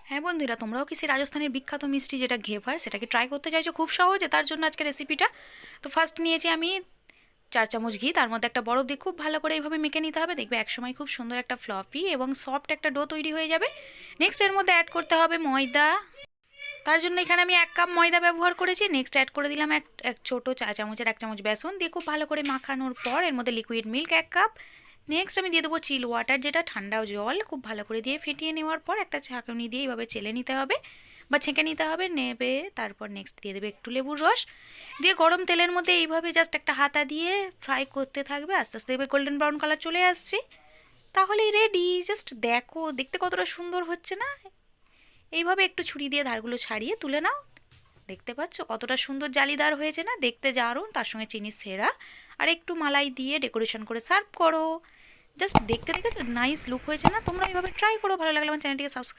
হ্যাঁ বন্ধুরা, তোমরাও কি সেই রাজস্থানের বিখ্যাত মিষ্টি যেটা ঘেভার সেটাকে ট্রাই করতে চাইছো খুব সহজে? তার জন্য আজকে রেসিপিটা। তো ফার্স্ট নিয়েছি আমি 4 চামচ ঘি, তার মধ্যে একটা বরফ দিয়ে খুব ভালো করে এইভাবে মেখে নিতে হবে। দেখবে একসময় খুব সুন্দর একটা ফ্লফি এবং সফট একটা ডো তৈরি হয়ে যাবে। নেক্সট এর মধ্যে অ্যাড করতে হবে ময়দা। তার জন্য এখানে আমি 1 কাপ ময়দা ব্যবহার করেছি। নেক্সট অ্যাড করে দিলাম এক এক ছোটো চা চামচের 1 চামচ বেসন দিয়ে খুব ভালো করে মাখানোর পর এর মধ্যে লিকুইড মিল্ক 1 কাপ। নেক্সট আমি দিয়ে দেবো চিল ওয়াটার, যেটা ঠান্ডা জল, খুব ভালো করে দিয়ে ফেটিয়ে নেওয়ার পর একটা ছাঁকনি দিয়ে এইভাবে চেলে নিতে হবে বা ছেঁকে নিতে হবে নেবে। তারপর নেক্সট দিয়ে দেবে একটু লেবুর রস দিয়ে গরম তেলের মধ্যে এইভাবে জাস্ট একটা হাতা দিয়ে ফ্রাই করতে থাকবে। আস্তে আস্তে দেখবে গোল্ডেন ব্রাউন কালার চলে আসছে, তাহলেই রেডি। জাস্ট দেখো দেখতে কতটা সুন্দর হচ্ছে না? এইভাবে একটু ছুরি দিয়ে ধারগুলো ছাড়িয়ে তুলে নাও। দেখতে পাচ্ছ কতটা সুন্দর জালিদার হয়েছে না? দেখতে দারুণ, তার সঙ্গে চিনির সেরা আর একটু মালাই দিয়ে ডেকোরেশন করে সার্ভ করো। জাস্ট দেখতে দেখেছো নাইস লুক হয়েছে না? তোমরা এইভাবে ট্রাই করো। ভালো লাগলে আমার চ্যানেলটিকে সাবস্ক্রাইব